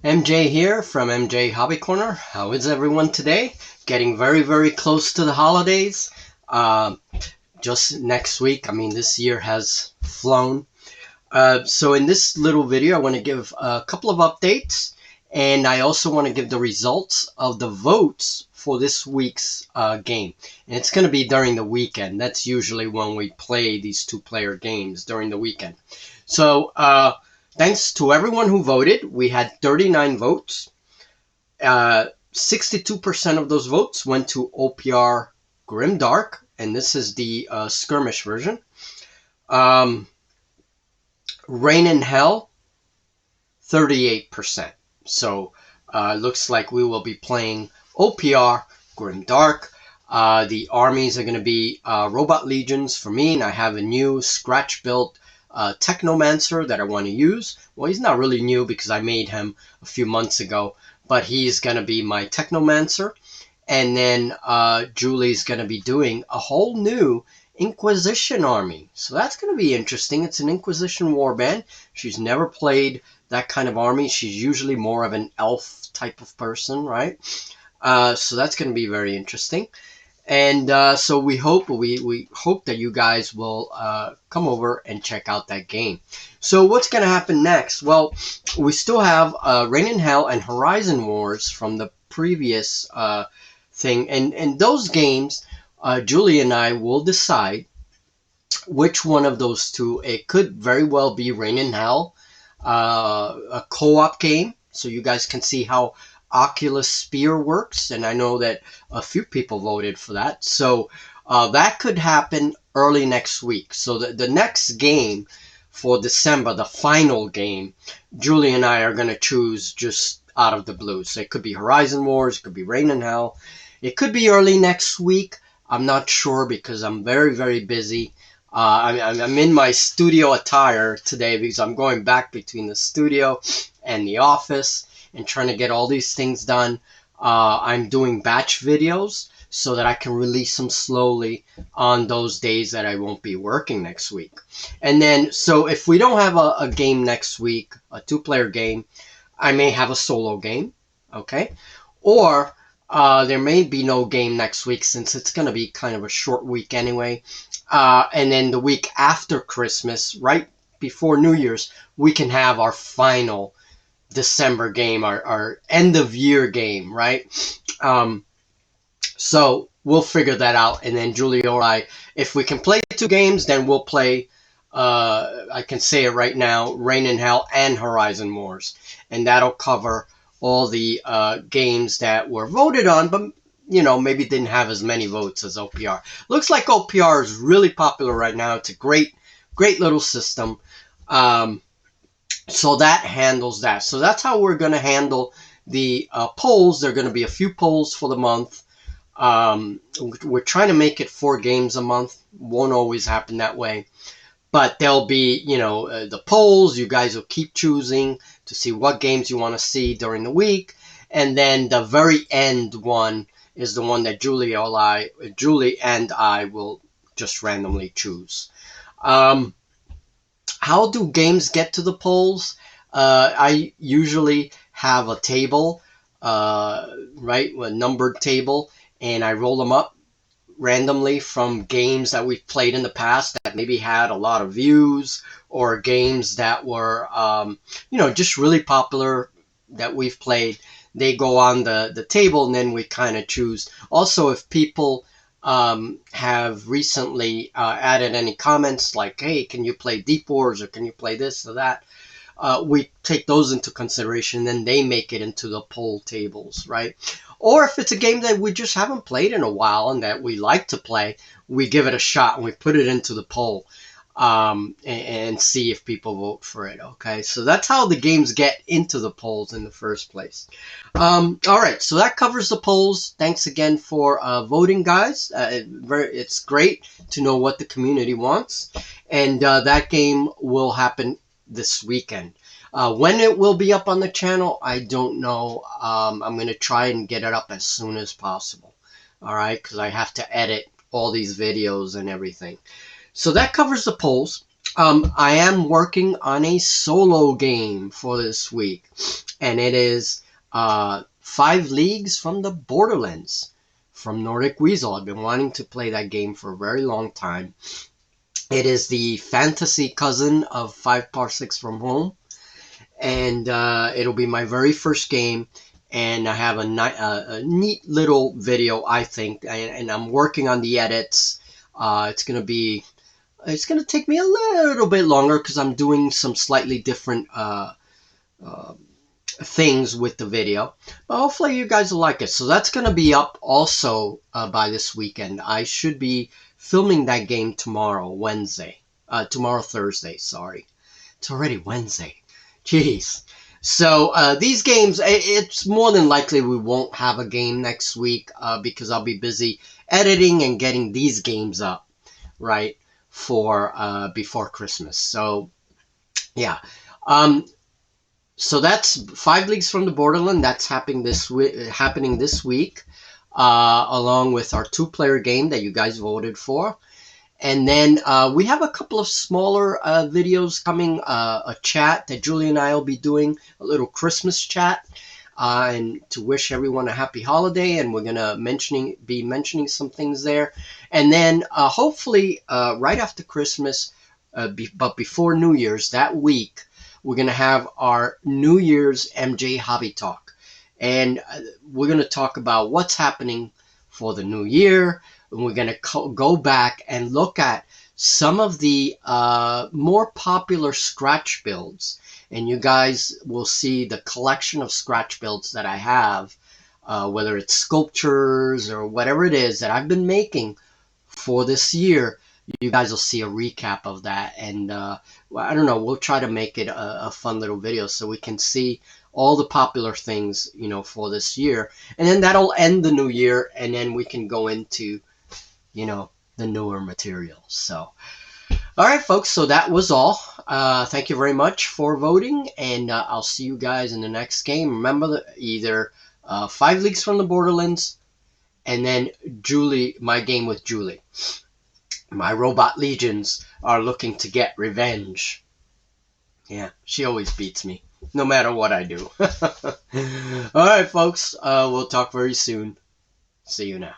MJ here from MJ Hobby Corner. How is everyone today? Getting very close to the holidays. Uh, just next week. I mean, this year has flown. So in this little video, I want to give a couple of updates, and I also want to give the results of the votes for this week's game. And it's going to be during the weekend. That's usually when we play these two-player games, during the weekend. So thanks to everyone who voted. We had 39 votes. 62% of those votes went to OPR Grimdark, and this is the skirmish version. Rain in Hell, 38%. So looks like we will be playing OPR Grimdark. The armies are going to be Robot Legions for me, and I have a new scratch-built Technomancer that I want to use. Well, he's not really new because I made him a few months ago, but he's going to be my Technomancer. And then Julie's going to be doing a whole new Inquisition army. So that's going to be interesting. It's an Inquisition warband. She's never played that kind of army. She's usually more of an elf type of person, right? So that's going to be very interesting. And so we hope that you guys will come over and check out that game. So what's going to happen next? Well, we still have Rain in Hell and Horizon Wars from the previous thing. And those games, Julie and I will decide which one of those two. It could very well be Rain in Hell, a co-op game, so you guys can see how Oculus Spear works, and I know that a few people voted for that. So that could happen early next week. So the next game for December, the final game, Julie and I are going to choose just out of the blue. So it could be Horizon Wars, it could be Rain in Hell. It could be early next week. I'm not sure because I'm very busy. I'm in my studio attire today because I'm going back between the studio and the office and trying to get all these things done. I'm doing batch videos so that I can release them slowly on those days that I won't be working next week. And then, so if we don't have a game next week, a two-player game, I may have a solo game, okay? Or there may be no game next week since it's going to be kind of a short week anyway. And then the week after Christmas, right before New Year's, we can have our final December game, our end of year game, right? So we'll figure that out. And then Julie or I, if we can play two games, then we'll play, I can say it right now, Rain in Hell and Horizon Wars. And that'll cover all the games that were voted on, but you know, maybe didn't have as many votes as OPR. Looks like OPR is really popular right now. It's a great little system. So that handles that. So that's how we're going to handle the polls. There are going to be a few polls for the month. We're trying to make it 4 games a month. Won't always happen that way. But there'll be, you know, the polls. You guys will keep choosing to see what games you want to see during the week. And then the very end one is the one that Julie and I will just randomly choose. How do games get to the polls? I usually have a table, right, a numbered table, and I roll them up randomly from games that we've played in the past that maybe had a lot of views, or games that were, you know, just really popular that we've played. They go on the table, and then we kind of choose. Also, if people have recently added any comments like, hey, can you play Deep Wars, or can you play this or that, we take those into consideration, and then they make it into the poll tables, right? Or if it's a game that we just haven't played in a while and that we like to play, we give it a shot and we put it into the poll and see if people vote for it, okay? So that's how the games get into the polls in the first place. All right, so that covers the polls. Thanks again for voting, guys. It's great to know what the community wants. And that game will happen this weekend. When it will be up on the channel, I don't know. I'm going to try and get it up as soon as possible. All right, because I have to edit all these videos and everything. So that covers the polls. I am working on a solo game for this week, and it is 5 Leagues from the Borderlands from Nordic Weasel. I've been wanting to play that game for a very long time. It is the fantasy cousin of 5 Parsecs from Home, and it'll be my very first game. And I have a neat little video, I think, and I'm working on the edits. It's gonna take me a little bit longer because I'm doing some slightly different uh, things with the video. But hopefully you guys will like it. So that's gonna be up also by this weekend. I should be filming that game tomorrow, Wednesday. Tomorrow, Thursday. Sorry, it's already Wednesday. Jeez. So these games, it's more than likely we won't have a game next week because I'll be busy editing and getting these games up, right, for before Christmas. So yeah, so that's 5 Leagues from the Borderland. That's happening this week, along with our 2-player game that you guys voted for. And then we have a couple of smaller videos coming, a chat that Julie and I will be doing, a little Christmas chat, and to wish everyone a happy holiday. And we're going to be mentioning some things there. And then hopefully right after Christmas, but before New Year's, that week, we're going to have our New Year's MJ Hobby Talk. And we're going to talk about what's happening for the new year. And we're going to go back and look at some of the more popular scratch builds. And you guys will see the collection of scratch builds that I have, whether it's sculptures or whatever it is that I've been making for this year. You guys will see a recap of that. And I don't know, we'll try to make it a fun little video so we can see all the popular things, for this year. And then that'll end the new year, and then we can go into the newer materials. So, all right, folks, so that was all. Thank you very much for voting, and I'll see you guys in the next game. Remember, either 5 Leagues from the Borderlands, and then my game with Julie. My robot legions are looking to get revenge. Yeah, she always beats me, no matter what I do. All right, folks, we'll talk very soon. See you now.